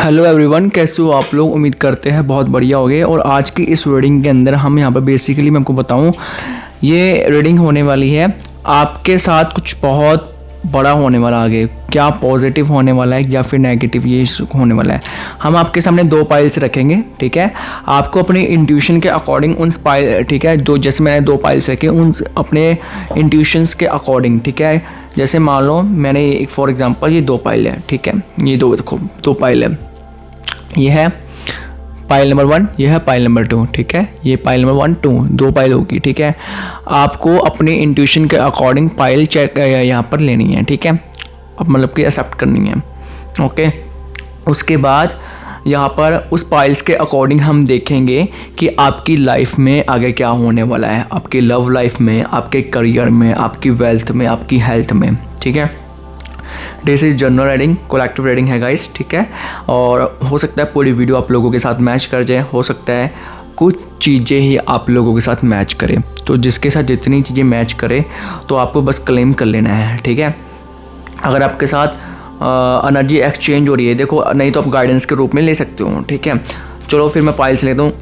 Hello everyone, कैसे हो आप लोग। उम्मीद करते हैं बहुत बढ़िया हो गए। और आज की इस रीडिंग के अंदर हम यहाँ पर बेसिकली मैं आपको बताऊँ, ये रीडिंग होने वाली है आपके साथ कुछ बहुत बड़ा होने वाला। आगे क्या पॉजिटिव होने वाला है या फिर नेगेटिव ये होने वाला है। हम आपके सामने दो पाइल्स रखेंगे, ठीक है। आपको अपने इंट्यूशन के अकॉर्डिंग उन पाइल, ठीक है, जो जैसे मैंने दो पाइल्स रखे उन अपने इंट्यूशंस के अकॉर्डिंग, ठीक है। जैसे मान लो मैंने एक फॉर एग्जांपल ये दो पाइल है, ठीक है, ये दो देखो दो पाइल है, ये है पाइल नंबर 1, ये है पाइल नंबर 2, ठीक है। ये पाइल नंबर 1 2 दो पाइल होगी, ठीक है। आपको अपने इंट्यूशन के अकॉर्डिंग पाइल चेक यहाँ पर लेनी है, ठीक है। अब मतलब कि एक्सेप्ट करनी है, ओके। उसके बाद यहाँ पर उस पाइल्स के अकॉर्डिंग हम देखेंगे कि आपकी लाइफ में आगे क्या होने वाला है, आपकी लव लाइफ में, आपके करियर में, आपकी वेल्थ में, आपकी हेल्थ में, ठीक है। This is general reading, collective reading है गाइस, ठीक है। और हो सकता है पूरी वीडियो आप लोगों के साथ मैच कर जाए, हो सकता है कुछ चीज़ें ही आप लोगों के साथ मैच करें। तो जिसके साथ जितनी चीज़ें मैच करे तो आपको बस क्लेम कर लेना है, ठीक है। अगर आपके साथ एनर्जी एक्सचेंज हो रही है, देखो, नहीं तो आप गाइडेंस के रूप में ले सकते हो, ठीक है। चलो फिर मैं पाइल्स लेता हूँ,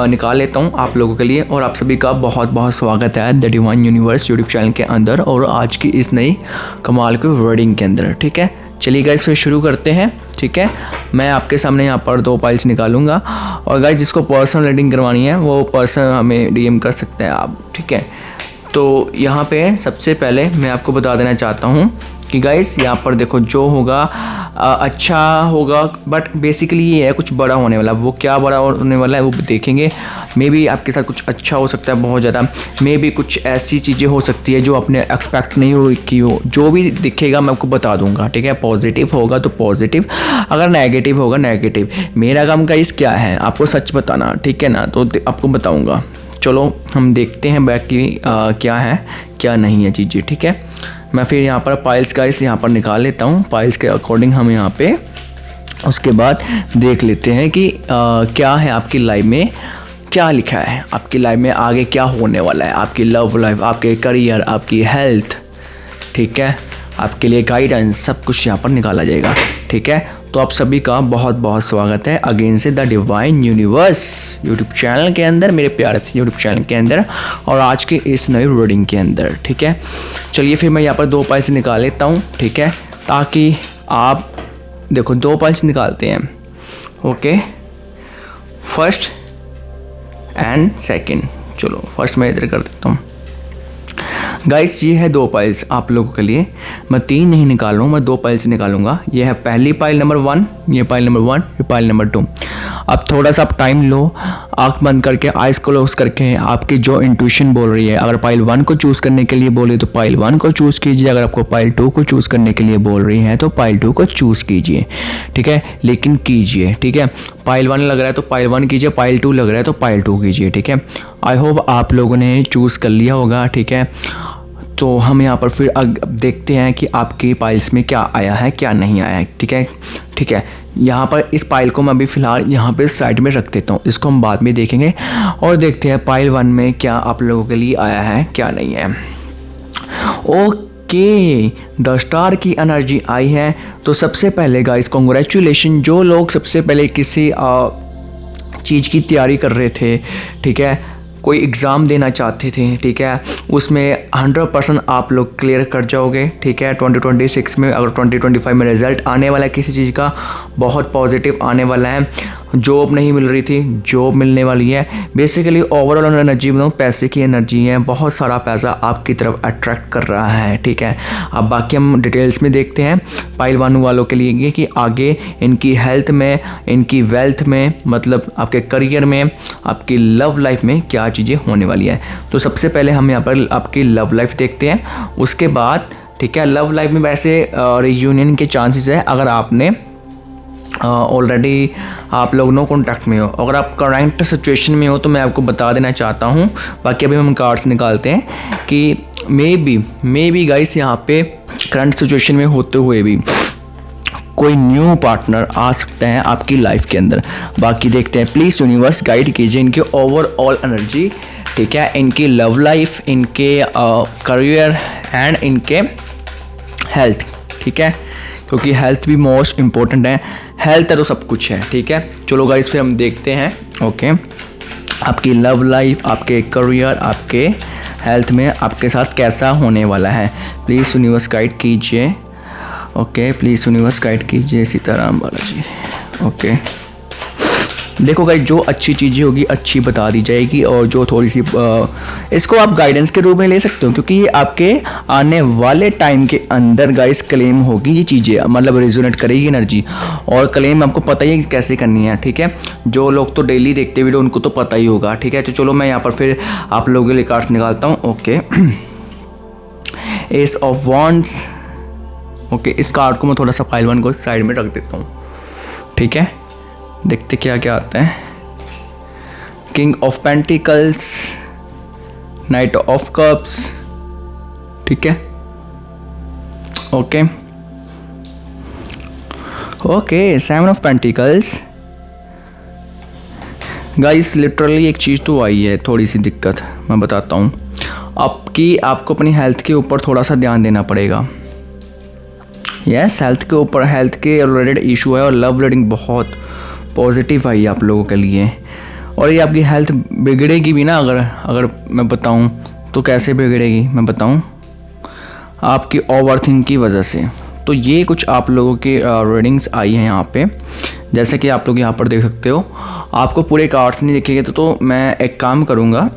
निकाल लेता हूँ आप लोगों के लिए। और आप सभी का बहुत बहुत स्वागत है the divine universe YouTube channel के अंदर और आज की इस नई कमाल की रीडिंग के अंदर, ठीक है। चलिए गाइस फिर शुरू करते हैं, ठीक है। मैं आपके सामने यहाँ पर दो पाइल्स निकालूंगा और गाइस जिसको पर्सनल रीडिंग करवानी है वो पर्सन हमें डीएम कर सकते हैं आप, ठीक है। तो यहाँ पे सबसे पहले मैं आपको बता देना चाहता हूँ कि गाइस यहाँ पर देखो जो होगा अच्छा होगा, बट बेसिकली ये है कुछ बड़ा होने वाला। वो क्या बड़ा होने वाला है वो देखेंगे। मे बी आपके साथ कुछ अच्छा हो सकता है बहुत ज़्यादा, मे बी कुछ ऐसी चीज़ें हो सकती है जो आपने एक्सपेक्ट नहीं हो की हो। जो भी दिखेगा मैं आपको बता दूंगा, ठीक है। पॉजिटिव होगा तो पॉजिटिव, अगर नेगेटिव होगा नेगेटिव। मेरा काम गाइस क्या है, आपको सच बताना, ठीक है ना, तो आपको बताऊँगा। चलो हम देखते हैं बाकी क्या है क्या नहीं है चीज़ें, ठीक है। मैं फिर यहाँ पर पाइल्स गाइस यहाँ पर निकाल लेता हूँ। पाइल्स के अकॉर्डिंग हम यहाँ पे उसके बाद देख लेते हैं कि क्या है आपकी लाइफ में, क्या लिखा है आपकी लाइफ में, आगे क्या होने वाला है, आपकी लव लाइफ, आपके करियर, आपकी हेल्थ, ठीक है। आपके लिए गाइडेंस सब कुछ यहाँ पर निकाला जाएगा, ठीक है। तो आप सभी का बहुत बहुत स्वागत है अगेन से the divine universe YouTube channel के अंदर, मेरे प्यारे से यूट्यूब चैनल के अंदर और आज के इस नई रीडिंग के अंदर, ठीक है। चलिए फिर मैं यहाँ पर दो पाइल्स निकाल लेता हूँ, ठीक है, ताकि आप देखो दो पाइल्स निकालते हैं, ओके, फर्स्ट एंड सेकंड। चलो फर्स्ट मैं इधर कर देता हूँ गाइस। ये है दो पाइल्स आप लोगों के लिए। मैं तीन नहीं निकाल रहा हूँ, मैं दो पाइल्स निकालूंगा। ये है पहली पाइल नंबर 1, ये पाइल नंबर 1, ये पाइल नंबर 2। अब थोड़ा सा आप टाइम लो, आँख बंद करके, आइज क्लोज करके, आपकी जो इंट्यूशन बोल रही है। अगर पाइल 1 को चूज़ करने के लिए बोले तो पाइल 1 को चूज़ कीजिए। अगर आपको पाइल 2 को चूज़ करने के लिए बोल रही है तो पाइल 2 को चूज़ कीजिए, ठीक है। लेकिन कीजिए, ठीक है। पाइल 1 लग रहा है तो पाइल 1 कीजिए, पाइल 2 लग रहा है तो पाइल 2 कीजिए, ठीक है। आई होप आप लोगों ने चूज़ कर लिया होगा, ठीक है। तो हम यहाँ पर फिर अब देखते हैं कि आपकी पाइल्स में क्या आया है क्या नहीं आया है, ठीक है, ठीक है। यहाँ पर इस पाइल को मैं अभी फ़िलहाल यहाँ पे साइड में रख देता हूँ, इसको हम बाद में देखेंगे और देखते हैं पाइल 1 में क्या आप लोगों के लिए आया है क्या नहीं है। ओके, द स्टार की एनर्जी आई है। तो सबसे पहले गाइस कॉन्ग्रेचुलेशन, जो लोग सबसे पहले किसी चीज़ की तैयारी कर रहे थे, ठीक है, कोई एग्ज़ाम देना चाहते थे, ठीक है, उसमें 100% आप लोग क्लियर कर जाओगे, ठीक है। 2026 में, अगर 2025 में रिज़ल्ट आने वाला है किसी चीज़ का, बहुत पॉजिटिव आने वाला है। जॉब नहीं मिल रही थी, जॉब मिलने वाली है। बेसिकली ओवरऑल एनर्जी में पैसे की एनर्जी है, बहुत सारा पैसा आपकी तरफ अट्रैक्ट कर रहा है, ठीक है। अब बाकी हम डिटेल्स में देखते हैं पाइल 1 वालों के लिए कि आगे इनकी हेल्थ में, इनकी वेल्थ में, मतलब आपके करियर में, आपकी लव लाइफ में क्या चीज़ें होने वाली है। तो सबसे पहले हम यहाँ पर आपकी लव लाइफ देखते हैं, उसके बाद, ठीक है। लव लाइफ में वैसे रियूनियन के चांसेस है अगर आपने ऑलरेडी आप लोग नो कॉन्टैक्ट में हो। अगर आप करंट सिचुएशन में हो तो मैं आपको बता देना चाहता हूँ। बाकी अभी हम कार्ड्स निकालते हैं कि मे बी गाइस यहाँ पे करंट सिचुएशन में होते हुए भी कोई न्यू पार्टनर आ सकता है आपकी लाइफ के अंदर। बाकी देखते हैं, प्लीज़ यूनिवर्स गाइड कीजिए इनके ओवरऑल एनर्जी, ठीक है, इनकी लव लाइफ, इनके करियर एंड इनके हेल्थ, ठीक है, क्योंकि हेल्थ भी मोस्ट इम्पोर्टेंट है। हेल्थ है तो सब कुछ है, ठीक है। चलो गाइस फिर हम देखते हैं। ओके, आपकी लव लाइफ, आपके करियर, आपके हेल्थ में आपके साथ कैसा होने वाला है। प्लीज़ यूनिवर्स गाइड कीजिए। ओके, प्लीज़ यूनिवर्स गाइड कीजिए सीताराम बालाजी। ओके, देखो गाइस, जो अच्छी चीज़ें होगी अच्छी बता दी जाएगी, और जो थोड़ी सी इसको आप गाइडेंस के रूप में ले सकते हो, क्योंकि ये आपके आने वाले टाइम के अंदर गाइस क्लेम होगी ये चीज़ें, मतलब रेजोनेट करेगी एनर्जी। और क्लेम आपको पता ही है कैसे करनी है, ठीक है। जो लोग तो डेली देखते वीडियो उनको तो पता ही होगा, ठीक है। तो चलो मैं यहाँ पर फिर आप लोगों के लिए कार्ड्स निकालता हूँ। Okay, S of wands. Okay, इस कार्ड को मैं थोड़ा सा फाइल 1 को साइड में रख देता हूँ, ठीक है। देखते क्या क्या आता है। King of pentacles, night of cups, ठीक है। Okay okay, 7 of pentacles. Guys literally एक चीज़ तो आई है, थोड़ी सी दिक्कत मैं बताता हूँ। आपको अपनी हेल्थ के ऊपर थोड़ा सा ध्यान देना पड़ेगा। यस, हेल्थ के ऊपर, हेल्थ के रिलेटेड इशू है, और लव रीडिंग बहुत पॉजिटिव आई आप लोगों के लिए। और ये आपकी हेल्थ बिगड़ेगी भी ना, अगर मैं बताऊं तो कैसे बिगड़ेगी मैं बताऊं, आपकी ओवरथिंक की वजह से। तो ये कुछ आप लोगों की रीडिंग्स आई हैं यहाँ पे, जैसे कि आप लोग यहाँ पर देख सकते हो। आपको पूरे कार्ड्स नहीं दिखेंगे तो मैं एक काम करूँगा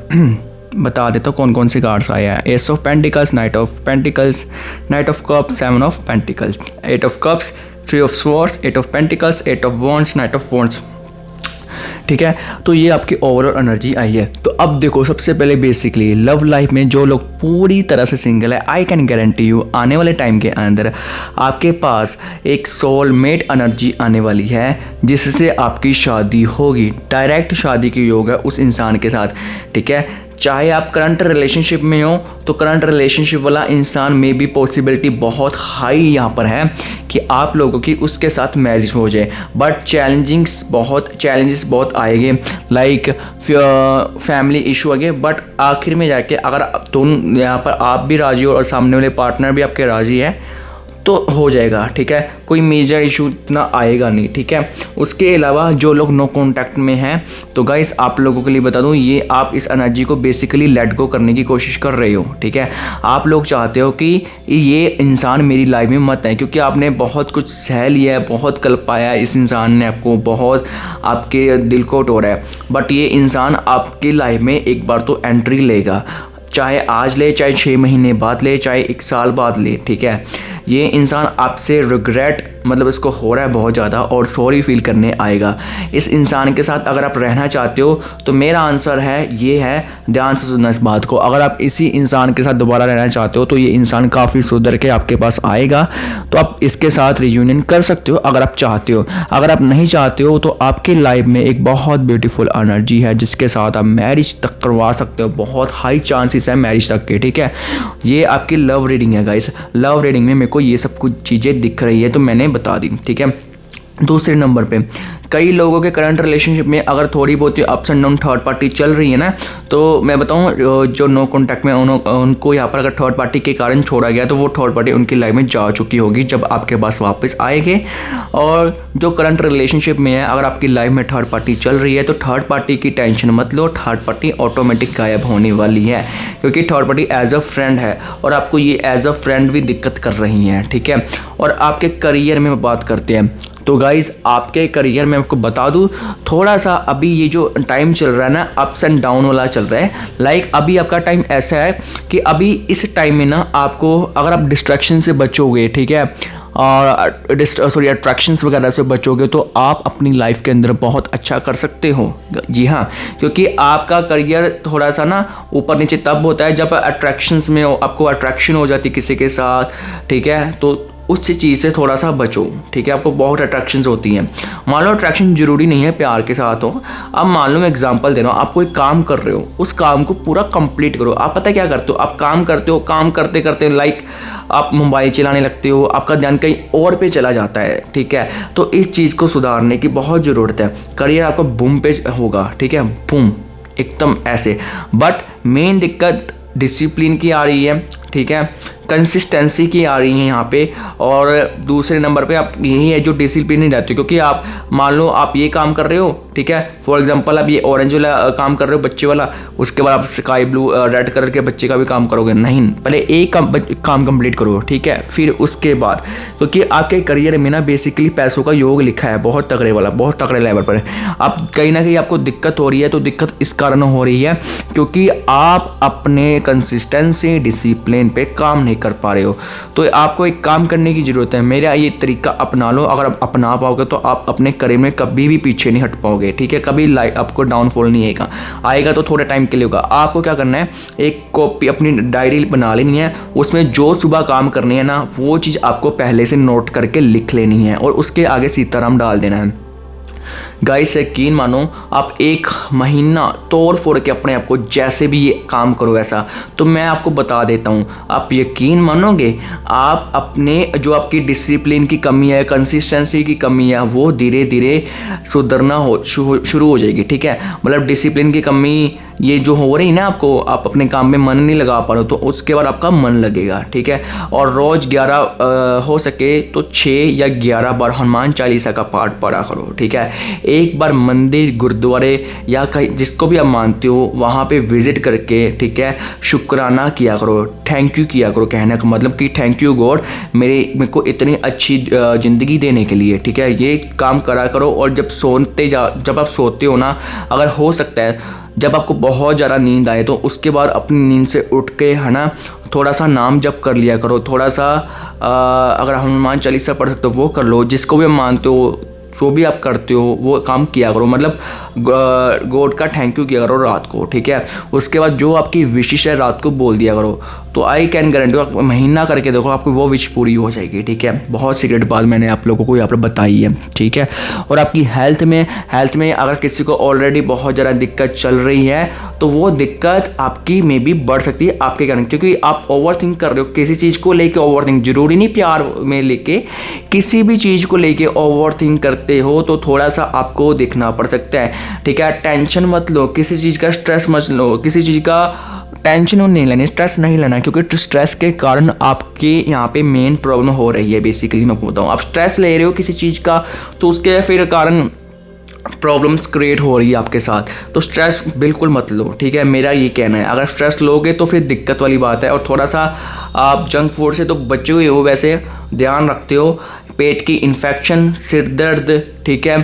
बता देता हूँ कौन कौन से कार्ड्स आए हैं। S of pentacles, night of pentacles, night of cups, 7 of pentacles, 8 of cups, 3 of swords, 8 of pentacles, 8 of wands, night of wands, ठीक है। तो ये आपकी ओवरऑल एनर्जी आई है। तो अब देखो, सबसे पहले बेसिकली लव लाइफ में जो लोग पूरी तरह से सिंगल है, आई कैन गारंटी यू आने वाले टाइम के अंदर आपके पास एक सोलमेट एनर्जी आने वाली है, जिससे आपकी शादी होगी। डायरेक्ट शादी की योग है उस इंसान के साथ, ठीक है। चाहे आप करंट रिलेशनशिप में हो तो करंट रिलेशनशिप वाला इंसान में भी पॉसिबिलिटी बहुत हाई यहाँ पर है कि आप लोगों की उसके साथ मैरिज हो जाए। बट चैलेंजेस बहुत आएंगे, लाइक फैमिली इशू आएंगे। बट आखिर में जाके अगर दोनों यहाँ पर आप भी राजी हो और सामने वाले पार्टनर भी आपके राजी है तो हो जाएगा, ठीक है। कोई मेजर इशू इतना आएगा नहीं, ठीक है। उसके अलावा जो लोग नो कांटेक्ट में हैं, तो गाइस आप लोगों के लिए बता दूं, ये आप इस एनर्जी को बेसिकली लेट गो करने की कोशिश कर रहे हो, ठीक है। आप लोग चाहते हो कि ये इंसान मेरी लाइफ में मत आए, क्योंकि आपने बहुत कुछ सह लिया है, बहुत कल पाया है, इस इंसान ने आपको बहुत आपके दिल को तोड़ा है। बट ये इंसान आपकी लाइफ में एक बार तो एंट्री लेगा, चाहे आज ले, चाहे 6 महीने बाद ले, चाहे 1 साल बाद ले, ठीक है। ये इंसान आपसे रिग्रेट, मतलब इसको हो रहा है बहुत ज़्यादा, और सॉरी फील करने आएगा। इस इंसान के साथ अगर आप रहना चाहते हो तो मेरा आंसर है, ये है, ध्यान से सुनना इस बात को। अगर आप इसी इंसान के साथ दोबारा रहना चाहते हो तो ये इंसान काफ़ी सुधर के आपके पास आएगा, तो आप इसके साथ रियूनियन कर सकते हो अगर आप चाहते हो। अगर आप नहीं चाहते हो तो आपकी लाइफ में एक बहुत ब्यूटीफुल एनर्जी है जिसके साथ आप मैरिज तक करवा सकते हो। बहुत हाई चांसेस है मैरिज तक के, ठीक है। ये आपकी लव रीडिंग है गाइस। लव रीडिंग में मेरे को ये सब कुछ चीज़ें दिख रही है तो मैंने बता दी, ठीक है। दूसरे नंबर पे, कई लोगों के करंट रिलेशनशिप में अगर थोड़ी बहुत ups and down third party चल रही है ना, तो मैं बताऊं जो नो कॉन्टैक्ट में उनको यहाँ पर अगर थर्ड पार्टी के कारण छोड़ा गया तो वो थर्ड पार्टी उनकी लाइफ में जा चुकी होगी जब आपके पास वापस आएंगे। और जो करंट रिलेशनशिप में है, अगर आपकी लाइफ में थर्ड पार्टी चल रही है तो थर्ड पार्टी की टेंशन मत लो, थर्ड पार्टी ऑटोमेटिक गायब होने वाली है, क्योंकि third party as a friend है और आपको ये एज अ फ्रेंड भी दिक्कत कर रही है, ठीक है। और आपके करियर में बात करते हैं तो गाइस, आपके करियर में आपको बता दूं, थोड़ा सा अभी ये जो टाइम चल रहा है ना, अप्स एंड डाउन वाला चल रहा है। लाइक अभी आपका टाइम ऐसा है कि अभी इस टाइम में ना आपको, अगर आप डिस्ट्रैक्शन से बचोगे, ठीक है, और अट्रैक्शंस वगैरह से बचोगे तो आप अपनी लाइफ के अंदर बहुत अच्छा कर सकते हो। जी हाँ, क्योंकि आपका करियर थोड़ा सा ना ऊपर नीचे तब होता है जब अट्रैक्शंस में आपको अट्रैक्शन हो जाती किसी के साथ, ठीक है। तो उस चीज़ से थोड़ा सा बचो, ठीक है। आपको बहुत अट्रैक्शंस होती हैं। मान लो अट्रैक्शन जरूरी नहीं है प्यार के साथ हो। अब मान लो मैं एग्जांपल दे रहा हूँ, आप कोई काम कर रहे हो, उस काम को पूरा कंप्लीट करो। आप पता क्या करते हो, आप काम करते हो, काम करते करते लाइक आप मोबाइल चलाने लगते हो, आपका ध्यान कहीं और पे चला जाता है, ठीक है। तो इस चीज़ को सुधारने की बहुत ज़रूरत है। करियर आपका बूम पे होगा, ठीक है, बूम एकदम ऐसे। बट मेन दिक्कत डिसिप्लिन की आ रही है, ठीक है। कंसिस्टेंसी की आ रही है यहाँ पे। और दूसरे नंबर पे आप यही है जो डिसिप्लिन नहीं रहती, क्योंकि आप मान लो आप ये काम कर रहे हो, ठीक है, फॉर एग्जांपल आप ये ऑरेंज वाला काम कर रहे हो बच्चे वाला, उसके बाद आप स्काई ब्लू रेड कलर के बच्चे का भी काम करोगे, नहीं, पहले एक काम कंप्लीट करो, ठीक है, फिर उसके बाद, क्योंकि आपके करियर में ना बेसिकली पैसों का योग लिखा है बहुत तगड़े वाला, बहुत तगड़े लेवल पर। आप कहीं ना कहीं आपको दिक्कत हो रही है, तो दिक्कत इस कारण हो रही है क्योंकि आप अपने कंसिस्टेंसी डिसिप्लिन पे काम नहीं कर पा रहे हो। तो आपको एक काम करने की ज़रूरत है, मेरा ये तरीका अपना लो। अगर आप अपना पाओगे तो आप अपने करियर में कभी भी पीछे नहीं हट पाओगे, ठीक है, कभी आपको डाउनफॉल नहीं आएगा तो थोड़े टाइम के लिए होगा। आपको क्या करना है, एक कॉपी अपनी डायरी बना लेनी है, उसमें जो सुबह काम करनी है ना वो चीज़ आपको पहले से नोट करके लिख लेनी है और उसके आगे सीताराम डाल देना है। गाइस यकीन मानो, आप एक महीना तोड़ फोड़ के अपने आप को जैसे भी ये काम करो ऐसा, तो मैं आपको बता देता हूँ, आप यकीन मानोगे, आप अपने जो आपकी डिसिप्लिन की कमी है, कंसिस्टेंसी की कमी है, वो धीरे धीरे सुधरना शुरू हो जाएगी, ठीक है। मतलब डिसिप्लिन की कमी ये जो हो रही ना आपको, आप अपने काम में मन नहीं लगा पा रहे हो, तो उसके बाद आपका मन लगेगा, ठीक है। और रोज़ 11 हो सके तो 6 या 11 बार हनुमान चालीसा का पाठ पढ़ा करो, ठीक है। एक बार मंदिर, गुरुद्वारे या कहीं जिसको भी आप मानते हो वहाँ पे विजिट करके, ठीक है, शुक्राना किया करो, थैंक यू किया करो। कहने का मतलब कि थैंक यू गॉड मेरे को इतनी अच्छी ज़िंदगी देने के लिए, ठीक है, ये काम करा करो। और जब आप सोते हो ना, अगर हो सकता है जब आपको बहुत ज़्यादा नींद आए तो उसके बाद अपनी नींद से उठ के, है ना, थोड़ा सा नाम जप कर लिया करो, थोड़ा सा अगर हनुमान चालीसा पढ़ सकते हो वो कर लो, जिसको भी मानते हो, जो भी आप करते हो वो काम किया करो, मतलब गॉड का थैंक यू किया करो रात को, ठीक है। उसके बाद जो आपकी विशेष है रात को बोल दिया करो, तो आई कैन गारंटी आप महीना करके देखो आपकी वो विश पूरी हो जाएगी, ठीक है। बहुत सीक्रेट बात मैंने आप लोगों को यहाँ पर बताई है, ठीक है। और आपकी हेल्थ में अगर किसी को ऑलरेडी बहुत ज़्यादा दिक्कत चल रही है तो वो दिक्कत आपकी में भी बढ़ सकती है आपके कारण, क्योंकि आप ओवर थिंक कर रहे हो किसी चीज़ को लेके। ओवर थिंक जरूरी नहीं प्यार में लेके, किसी भी चीज़ को लेके ओवर थिंक करते हो तो थोड़ा सा आपको देखना पड़ सकता है, ठीक है। टेंशन मत लो, किसी चीज़ का स्ट्रेस मत लो, किसी चीज़ का टेंशन नहीं लेनी, स्ट्रेस नहीं लेना, क्योंकि स्ट्रेस के कारण आपके यहाँ पे मेन प्रॉब्लम हो रही है। बेसिकली मैं आपको बताऊँ, आप स्ट्रेस ले रहे हो किसी चीज़ का तो उसके फिर कारण प्रॉब्लम्स क्रिएट हो रही है आपके साथ, तो स्ट्रेस बिल्कुल मत लो, ठीक है। मेरा ये कहना है, अगर स्ट्रेस लोगे तो फिर दिक्कत वाली बात है। और थोड़ा सा आप जंक फूड से तो बचे हुए हो, वैसे ध्यान रखते हो, पेट की इन्फेक्शन, सिर दर्द, ठीक है,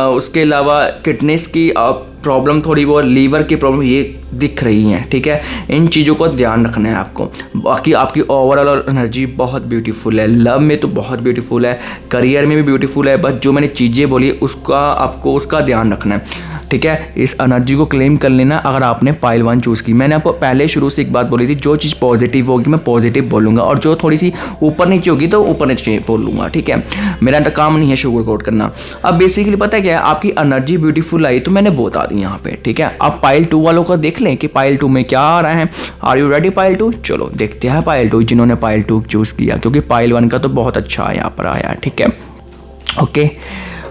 उसके अलावा किडनीज की प्रॉब्लम, थोड़ी बहुत लीवर की प्रॉब्लम ये दिख रही हैं, ठीक है। इन चीज़ों को ध्यान रखना है आपको। बाकी आपकी ओवरऑल एनर्जी बहुत ब्यूटीफुल है, लव में तो बहुत ब्यूटीफुल है, करियर में भी ब्यूटीफुल है, बस जो मैंने चीज़ें बोली आपको उसका ध्यान रखना है, ठीक है। इस एनर्जी को क्लेम कर लेना अगर आपने पाइल 1 चूज़ की। मैंने आपको पहले शुरू से एक बात बोली थी, जो चीज़ पॉजिटिव होगी मैं पॉजिटिव बोलूँगा, और जो थोड़ी सी ऊपर नीचे होगी तो ऊपर नीचे बोलूँगा, ठीक है। मेरा तो काम नहीं है शुगर कोट करना। अब बेसिकली पता है क्या है, आपकी एनर्जी ब्यूटीफुल आई तो मैंने बता दी यहाँ पे, ठीक है। आप पाइल 2 वालों का देख लें कि पाइल 2 में क्या आ रहा है। Are you ready pile 2? चलो देखते हैं पाइल 2 जिन्होंने पाइल 2 चूज़ किया, क्योंकि पाइल 1 का तो बहुत अच्छा यहाँ पर आया, ठीक है।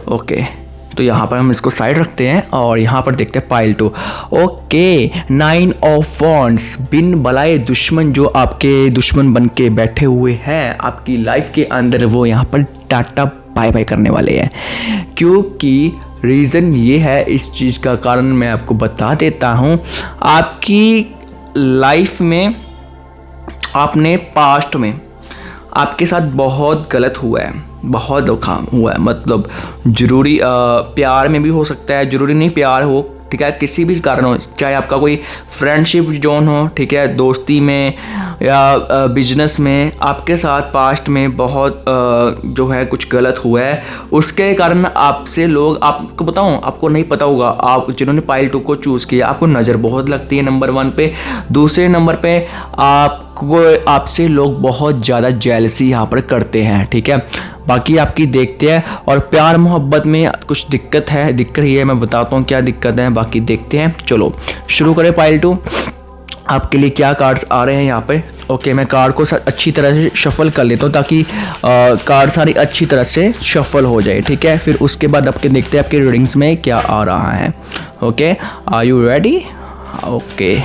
ओके, तो यहाँ पर हम इसको साइड रखते हैं और यहाँ पर देखते हैं पाइल 2। ओके, 9 ऑफ वॉन्ड्स, बिन बलाए दुश्मन जो आपके दुश्मन बन के बैठे हुए हैं आपकी लाइफ के अंदर, वो यहाँ पर टाटा बाय बाय करने वाले हैं। क्योंकि रीज़न ये है, इस चीज़ का कारण मैं आपको बता देता हूँ। आपकी लाइफ में आपने पास्ट में आपके साथ बहुत गलत हुआ है, बहुत धोखा हुआ है, मतलब ज़रूरी प्यार में भी हो सकता है, ज़रूरी नहीं प्यार हो, ठीक है, किसी भी कारण हो, चाहे आपका कोई फ्रेंडशिप जोन हो, ठीक है, दोस्ती में या बिजनेस में, आपके साथ पास्ट में बहुत जो है कुछ गलत हुआ है, उसके कारण आपसे लोग, आपको बताऊं, आपको नहीं पता होगा, आप जिन्होंने पाइल 2 को चूज़ किया आपको नज़र बहुत लगती है नंबर 1 पे। दूसरे नंबर पे आपसे लोग बहुत ज़्यादा जेलसी यहाँ पर करते हैं, ठीक है। बाकी आपकी देखते हैं, और प्यार मोहब्बत में कुछ दिक्कत रही है, मैं बताता हूँ क्या दिक्कत है, बाकी देखते हैं। चलो शुरू करें पाइल 2। आपके लिए क्या कार्ड्स आ रहे हैं यहाँ पे। ओके, मैं कार्ड को अच्छी तरह से शफल कर लेता हूँ ताकि कार्ड सारी अच्छी तरह से शफल हो जाए, ठीक है। फिर उसके बाद आपके देखते हैं आपके रीडिंग्स में क्या आ रहा है। Okay, are you ready? Okay,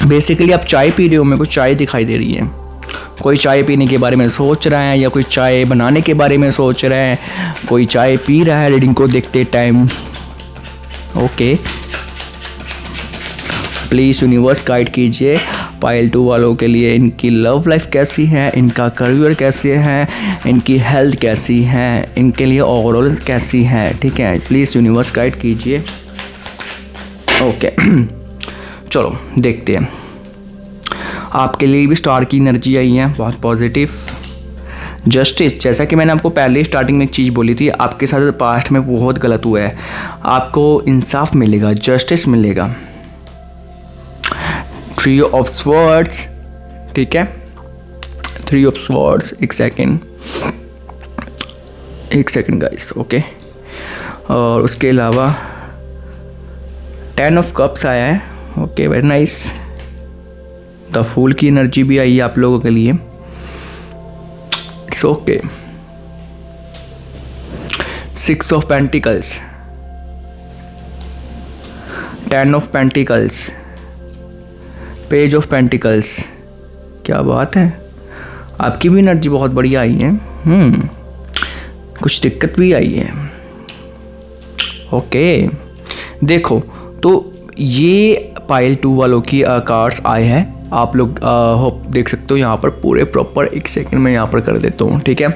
basically आप चाय पी रहे हो, मेरे को चाय दिखाई दे रही है। कोई चाय पीने के बारे में सोच रहा है या कोई चाय बनाने के बारे में सोच रहा है, कोई चाय पी रहा है रीडिंग को देखते time. Okay, please universe guide कीजिए पाइल 2 वालों के लिए। इनकी लव लाइफ कैसी है, इनका करियर कैसे है, इनकी हेल्थ कैसी है, इनके लिए ओवरऑल कैसी है। ठीक है, प्लीज़ यूनिवर्स गाइड कीजिए। ओके चलो देखते हैं। आपके लिए भी स्टार की एनर्जी आई है, बहुत पॉजिटिव। जस्टिस, जैसा कि मैंने आपको पहले स्टार्टिंग में एक चीज़ बोली थी, आपके साथ पास्ट में बहुत गलत हुआ है, आपको इंसाफ मिलेगा, जस्टिस मिलेगा। 3 ऑफ स्वॉर्ड्स, ठीक है, 3 ऑफ स्वॉर्ड्स। एक सेकेंड गाइस। ओके, और उसके अलावा 10 ऑफ कप्स आया है। Okay, very nice. The fool की एनर्जी भी आई है आप लोगों के लिए। It's okay. 6 of pentacles, 10 of pentacles, page of pentacles. क्या बात है, आपकी भी एनर्जी बहुत बढ़िया आई है। कुछ दिक्कत भी आई है। ओके, देखो तो ये पाइल 2 वालों की कार्ड्स आए हैं। आप लोग होप देख सकते हो यहाँ पर पूरे प्रॉपर। एक सेकंड में यहाँ पर कर देता हूँ, ठीक है।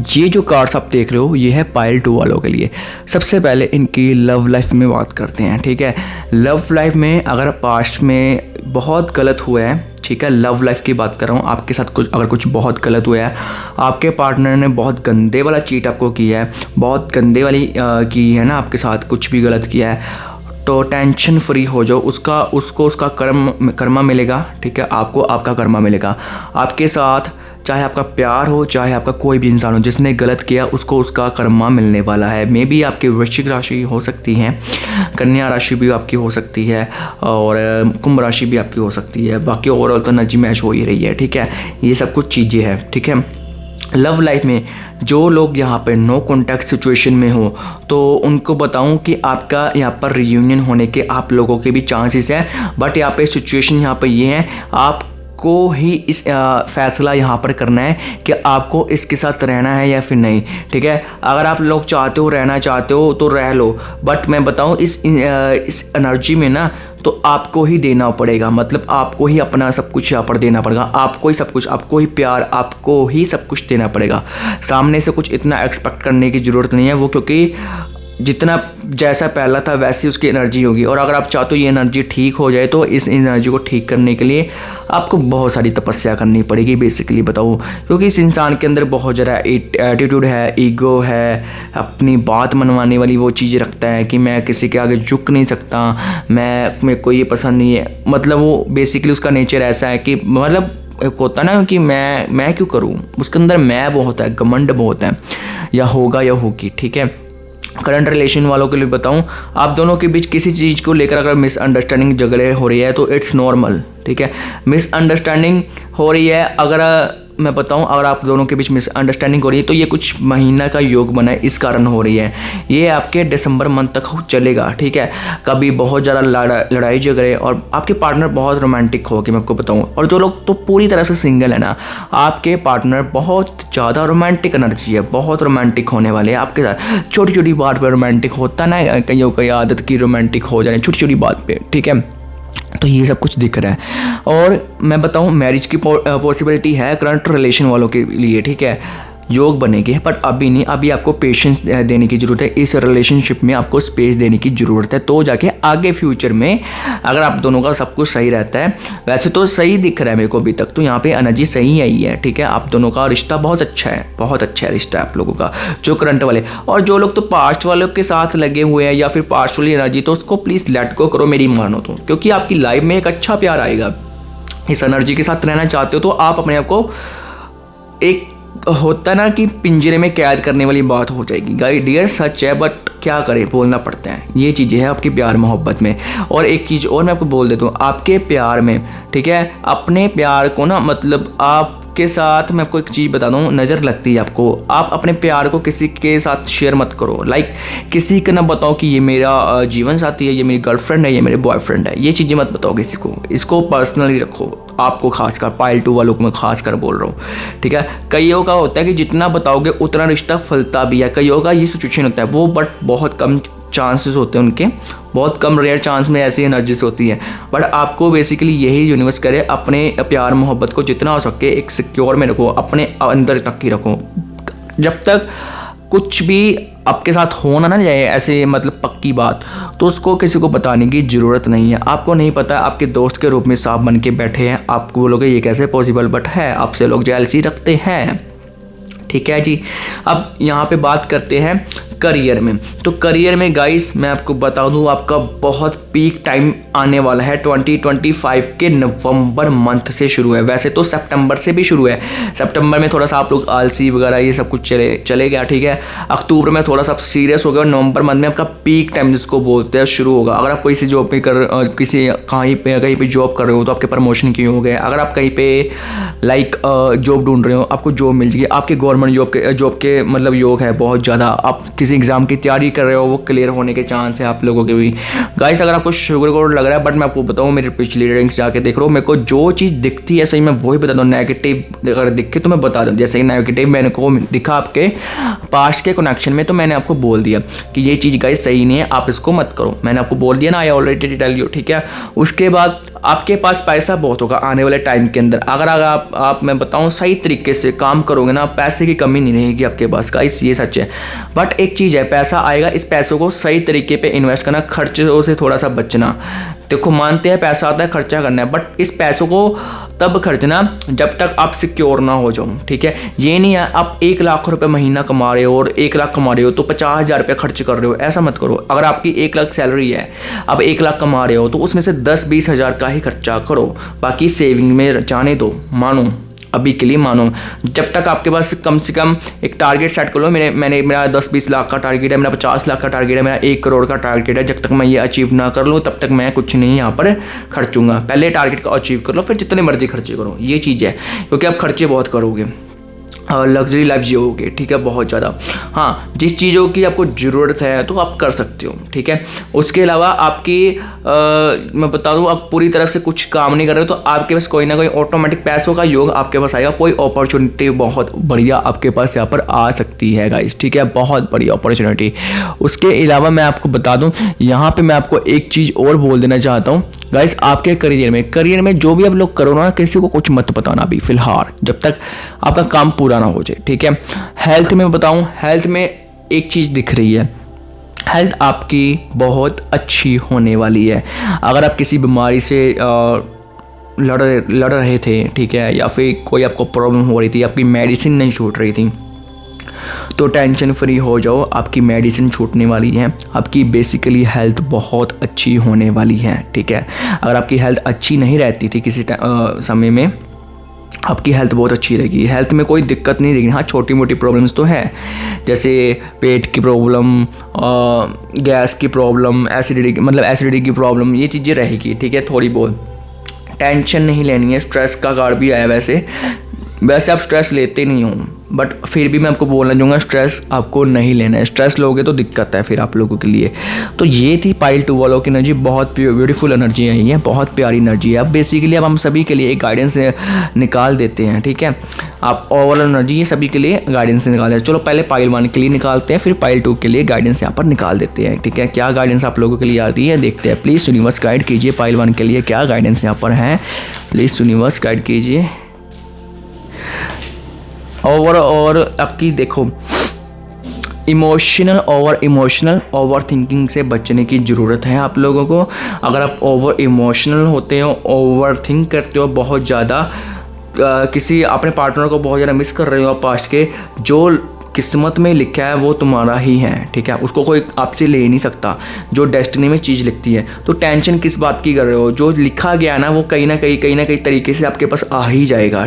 ये जो कार्ड्स आप देख रहे हो ये है पाइल 2 वालों के लिए। सबसे पहले इनकी लव लाइफ में बात करते हैं, ठीक है। लव लाइफ में अगर पास्ट में बहुत गलत हुआ है, ठीक है, लव लाइफ की बात कर रहा हूँ, आपके साथ कुछ बहुत गलत हुआ है, आपके पार्टनर ने बहुत गंदे वाला चीट आपको किया है, बहुत गंदे वाली की है ना, आपके साथ कुछ भी गलत किया है, तो टेंशन फ्री हो जाओ। उसका कर्मा मिलेगा, ठीक है, आपको आपका कर्मा मिलेगा। आपके साथ चाहे आपका प्यार हो, चाहे आपका कोई भी इंसान हो, जिसने गलत किया उसको उसका कर्मा मिलने वाला है। मे बी आपकी वृश्चिक राशि हो सकती है, कन्या राशि भी आपकी हो सकती है, और कुंभ राशि भी आपकी हो सकती है। बाकी ओवरऑल तो एनर्जी मैच हो ही रही है, ठीक है। ये सब कुछ चीज़ें हैं, ठीक है। लव लाइफ में जो लोग यहाँ पर नो कॉन्टैक्ट सिचुएशन में हो, तो उनको बताऊँ कि आपका यहाँ पर रियूनियन होने के आप लोगों के भी चांसेस हैं। बट यहाँ पे सिचुएशन यहाँ पर ये है, आपको ही इस फैसला यहाँ पर करना है कि आपको इसके साथ रहना है या फिर नहीं, ठीक है। अगर आप लोग चाहते हो, रहना चाहते हो तो रह लो, बट मैं बताऊँ इस एनर्जी में ना तो आपको ही देना पड़ेगा। मतलब आपको ही अपना सब कुछ यहाँ पर देना पड़ेगा, आपको ही सब कुछ, आपको ही प्यार, आपको ही सब कुछ देना पड़ेगा। सामने से कुछ इतना एक्सपेक्ट करने की ज़रूरत नहीं है वो, क्योंकि जितना जैसा पहला था वैसी उसकी एनर्जी होगी। और अगर आप चाहते हो ये एनर्जी ठीक हो जाए तो इस एनर्जी को ठीक करने के लिए आपको बहुत सारी तपस्या करनी पड़ेगी, बेसिकली बताऊँ। क्योंकि इस इंसान के अंदर बहुत ज़्यादा एटीट्यूड है, ईगो है, अपनी बात मनवाने वाली वो चीज़ रखता है कि मैं किसी के आगे झुक नहीं सकता, मेरे को ये पसंद नहीं है। मतलब वो बेसिकली उसका नेचर ऐसा है कि मतलब एक होता ना कि मैं क्यों करूँ, उसके अंदर मैं बहुत है, घमंड बहुत है, या होगा या होगी, ठीक है। करंट रिलेशन वालों के लिए बताऊं, आप दोनों के बीच किसी चीज़ को लेकर अगर मिसअंडरस्टैंडिंग झगड़े हो रही है तो इट्स नॉर्मल, ठीक है। मिसअंडरस्टैंडिंग हो रही है, अगर मैं बताऊं, अगर आप दोनों के बीच मिसअंडरस्टैंडिंग हो रही है तो ये कुछ महीना का योग बना है, इस कारण हो रही है। ये आपके दिसंबर मंथ तक चलेगा, ठीक है। कभी बहुत ज़्यादा लड़ाई झगड़े, और आपके पार्टनर बहुत रोमांटिक होगी, मैं आपको बताऊं। और जो लोग तो पूरी तरह से सिंगल है ना, आपके पार्टनर बहुत ज़्यादा रोमांटिक एनर्जी है, बहुत रोमांटिक होने वाले हैं आपके साथ। छोटी छोटी बात पर रोमांटिक होता ना, कईयों की आदत की रोमांटिक हो जाने छोटी छोटी बात पे, ठीक है। तो ये सब कुछ दिख रहा है। और मैं बताऊं, मैरिज की पॉसिबिलिटी है करंट रिलेशन वालों के लिए, ठीक है। योग बनेगी, बट अभी नहीं, अभी आपको पेशेंस देने की ज़रूरत है। इस रिलेशनशिप में आपको स्पेस देने की ज़रूरत है, तो जाके आगे फ्यूचर में अगर आप दोनों का सब कुछ सही रहता है। वैसे तो सही दिख रहा है मेरे को अभी तक, तो यहाँ पे एनर्जी सही आई है, ठीक है। आप दोनों का रिश्ता बहुत अच्छा है, बहुत अच्छा रिश्ता है आप लोगों का, जो करंट वाले। और जो लोग तो पास्ट वालों के साथ लगे हुए हैं या फिर पास्ट वाली एनर्जी, तो उसको प्लीज़ लेट गो करो, मेरी मानो तो, क्योंकि आपकी लाइफ में एक अच्छा प्यार आएगा। इस एनर्जी के साथ रहना चाहते हो तो आप अपने आप को, एक होता ना कि पिंजरे में कैद करने वाली बात हो जाएगी। गाइस डियर सच है, बट क्या करें, बोलना पड़ता है। ये चीज़ें हैं आपकी प्यार मोहब्बत में। और एक चीज़ और मैं आपको बोल देता हूँ, आपके प्यार में, ठीक है, अपने प्यार को ना, मतलब आप आपके साथ मैं आपको एक चीज़ बता दूं, नज़र लगती है आपको, आप अपने प्यार को किसी के साथ शेयर मत करो। लाइक किसी को ना बताओ कि ये मेरा जीवन साथी है, ये मेरी गर्लफ्रेंड है, ये मेरे बॉयफ्रेंड है, ये चीज़ें मत बताओ किसी को। इसको पर्सनली रखो, आपको खासकर पाइल 2 वालों को मैं खासकर बोल रहा हूँ, ठीक है। कईयों का होता है कि जितना बताओगे उतना रिश्ता फलता भी है, कईयों का ये सिचुएशन होता है वो, बट बहुत कम चांसेस होते हैं उनके, बहुत कम रेयर चांस में ऐसी एनर्जीज होती है। बट आपको बेसिकली यही यूनिवर्स करे, अपने प्यार मोहब्बत को जितना हो सके एक सिक्योर में रखो, अपने अंदर तक ही रखो। जब तक कुछ भी आपके साथ होना ना जाए ऐसे मतलब पक्की बात, तो उसको किसी को बताने की ज़रूरत नहीं है। आपको नहीं पता आपके दोस्त के रूप में सांप बन के बैठे हैं, आपको बोलोगे ये कैसे पॉसिबल, बट है, आपसे लोग जेलसी रखते हैं, ठीक है जी। अब यहाँ पे बात करते हैं करियर में। तो करियर में गाइस मैं आपको बता दूँ, आपका बहुत पीक टाइम आने वाला है 2025 के नवंबर मंथ से शुरू है। वैसे तो सितंबर से भी शुरू है, सितंबर में थोड़ा सा आप लोग आलसी वगैरह ये सब कुछ चले गया, ठीक है। अक्टूबर में थोड़ा सा सीरियस हो गया, और नवंबर मंथ में आपका पीक टाइम जिसको बोलते हैं शुरू होगा। अगर आप किसी जॉब पे किसी कहीं पे जॉब कर रहे हो तो आपके प्रमोशन क्यों हो गए। अगर आप कहीं पे लाइक जॉब ढूंढ रहे हो, आपको जॉब मिल जाएगी। आपके गवर्नमेंट जॉब के मतलब योग है बहुत ज़्यादा। आप किसी एग्जाम की तैयारी कर रहे हो, वो क्लियर होने के चांस है आप लोगों के भी। गाइस अगर आपको शुगर कोड लग रहा है, बट मैं आपको बताऊँ मेरी पिछली रीडिंग्स जाके देख लो, मेरे को जो चीज़ दिखती है सही मैं वही बता दूँ। नेगेटिव अगर दिखे तो मैं बता दूँ, जैसे नेगेटिव मैंने को दिखा आपके पास्ट के कनेक्शन में, तो मैंने आपको बोल दिया कि ये चीज़ गाइस सही नहीं है, आप इसको मत करो। मैंने आपको बोल दिया ना, आई ऑलरेडी टेल यू, ठीक है। उसके बाद आपके पास पैसा बहुत होगा आने वाले टाइम के अंदर। अगर आप मैं बताऊं सही तरीके से काम करोगे ना, पैसे की कमी नहीं रहेगी आपके पास गाइस, ये सच है। बट एक चीज़ है, पैसा आएगा, इस पैसों को सही तरीके पे इन्वेस्ट करना, खर्चों से थोड़ा सा बचना। देखो मानते हैं पैसा आता है, खर्चा करना है, बट इस पैसों को तब खर्चना जब तक आप सिक्योर ना हो जाओ, ठीक है। ये नहीं है आप 1 लाख रुपए महीना कमा रहे हो और 1 लाख कमा रहे हो तो 50,000 रुपये खर्च कर रहे हो, ऐसा मत करो। अगर आपकी 1 लाख सैलरी है, आप 1 लाख कमा रहे हो, तो उसमें से 10-20 हज़ार का ही खर्चा करो, बाकी सेविंग में जाने दो। मानो अभी के लिए मानो, जब तक आपके पास कम से कम एक टारगेट सेट कर लो। मेरा 10-20 लाख का टारगेट है, मेरा 50 लाख का टारगेट है, मेरा 1 करोड़ का टारगेट है। जब तक मैं ये अचीव ना कर लूँ तब तक मैं कुछ नहीं यहाँ पर खर्चूंगा। पहले टारगेट को अचीव कर लो, फिर जितने मर्जी खर्चे करो, ये चीज़ है। क्योंकि आप खर्चे बहुत करोगे, लग्जरी लाइफ जियोगे, ठीक है, बहुत ज़्यादा। हाँ, जिस चीज़ों की आपको ज़रूरत है तो आप कर सकते हो, ठीक है। उसके अलावा आपकी मैं बता दूँ, आप पूरी तरफ से कुछ काम नहीं कर रहे हो तो आपके पास कोई ना कोई ऑटोमेटिक पैसों का योग आपके पास आएगा। कोई अपॉर्चुनिटी बहुत बढ़िया आपके पास यहाँ पर आ सकती है गाइस, ठीक है, बहुत बड़ी अपॉर्चुनिटी। उसके अलावा मैं आपको बता दूँ, यहाँ पर मैं आपको एक चीज़ और बोल देना चाहता हूँ गाइस। आपके करियर में जो भी आप लोग करो ना, किसी को कुछ मत बताना अभी फिलहाल, जब तक आपका काम पूरा ना हो जाए, ठीक है। हेल्थ में बताऊं, हेल्थ में एक चीज़ दिख रही है, हेल्थ आपकी बहुत अच्छी होने वाली है। अगर आप किसी बीमारी से लड़ रहे थे, ठीक है, या फिर कोई आपको प्रॉब्लम हो रही थी, आपकी मेडिसिन नहीं छूट रही थी, तो टेंशन फ्री हो जाओ, आपकी मेडिसिन छूटने वाली है। आपकी बेसिकली हेल्थ बहुत अच्छी होने वाली है, ठीक है। अगर आपकी हेल्थ अच्छी नहीं रहती थी किसी समय में, आपकी हेल्थ बहुत अच्छी रहेगी। हेल्थ में कोई दिक्कत नहीं रहेगी। हाँ, छोटी मोटी प्रॉब्लम्स तो है, जैसे पेट की प्रॉब्लम, गैस की प्रॉब्लम, एसिडिटी की प्रॉब्लम, ये चीज़ें रहेगी, ठीक है, थोड़ी बहुत। टेंशन नहीं लेनी है। स्ट्रेस का कार्ड भी आया, वैसे आप स्ट्रेस लेते नहीं हो, बट फिर भी मैं आपको बोलना चाहूँगा स्ट्रेस आपको नहीं लेना है। स्ट्रेस लोगे तो दिक्कत है फिर आप लोगों के लिए। तो ये थी पाइल 2 वालों की एनर्जी, बहुत ब्यूटीफुल एनर्जी है, ये बहुत प्यारी एनर्जी है। अब बेसिकली अब हम सभी के लिए एक गाइडेंस निकाल देते हैं, ठीक है। आप ओवरऑल एनर्जी ये सभी के लिए गाइडेंस निकाल देते हैं। चलो पहले पाइल 1 के लिए निकालते हैं, फिर पाइल 2 के लिए गाइडेंस यहाँ पर निकाल देते हैं, ठीक है। क्या गाइडेंस आप लोगों के लिए आती है देखते हैं। प्लीज़ यूनिवर्स गाइड कीजिए पाइल 1 के लिए क्या गाइडेंस यहाँ पर है, प्लीज़ यूनिवर्स गाइड कीजिए। और आपकी देखो, इमोशनल ओवर थिंकिंग से बचने की ज़रूरत है आप लोगों को। अगर आप ओवर इमोशनल होते हो, ओवर थिंक करते हो बहुत ज़्यादा, किसी अपने पार्टनर को बहुत ज़्यादा मिस कर रहे हो पास्ट के, जो किस्मत में लिखा है वो तुम्हारा ही है, ठीक है, उसको कोई आपसे ले नहीं सकता। जो डेस्टिनी में चीज़ लिखती है, तो टेंशन किस बात की कर रहे हो। जो लिखा गया ना वो कहीं ना कहीं तरीके से आपके पास आ ही जाएगा,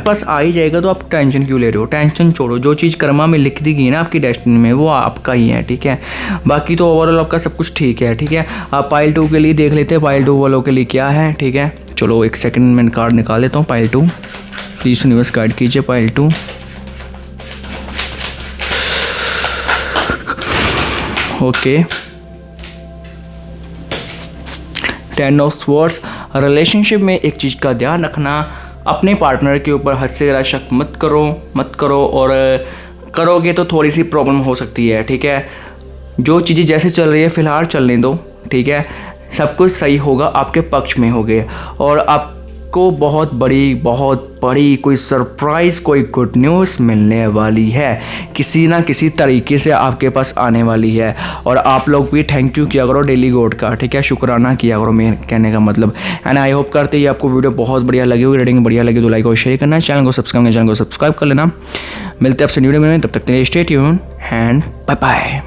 तो आप टेंशन क्यों ले रहे हो। टेंशन छोड़ो, जो चीज़ कर्मा में लिख दी गई ना आपकी डेस्टिनी में, वो आपका ही है, ठीक है। बाकी तो ओवरऑल आपका सब कुछ ठीक है, ठीक है। आप पाइल 2 के लिए देख लेते हैं, पाइल 2 वालों के लिए क्या है, ठीक है। चलो एक सेकंड में कार्ड निकाल लेता हूँ पाइल 2। प्लीज़ यूनिवर्स गाइड कीजिए pile 2। Okay, 10 of swords. Relationship में एक चीज़ का ध्यान रखना, अपने पार्टनर के ऊपर हद से ज़्यादा शक मत करो और करोगे तो थोड़ी सी प्रॉब्लम हो सकती है, ठीक है। जो चीज़ें जैसे चल रही है फ़िलहाल चलने दो, ठीक है। सब कुछ सही होगा, आपके पक्ष में हो गए और आपको बहुत बड़ी कोई सरप्राइज़, कोई गुड न्यूज़ मिलने वाली है, किसी ना किसी तरीके से आपके पास आने वाली है। और आप लोग भी थैंक यू किया करो डेली गॉड का, ठीक है, शुक्राना किया करो, मेरे कहने का मतलब। एंड आई होप करते ही आपको वीडियो बहुत बढ़िया लगी होगी, रेटिंग बढ़िया लगी तो लाइक और शेयर करना, चैनल को सब्सक्राइब कर लेना। मिलते हैं आपसे वीडियो में, तब तक के लिए stay tune and bye bye.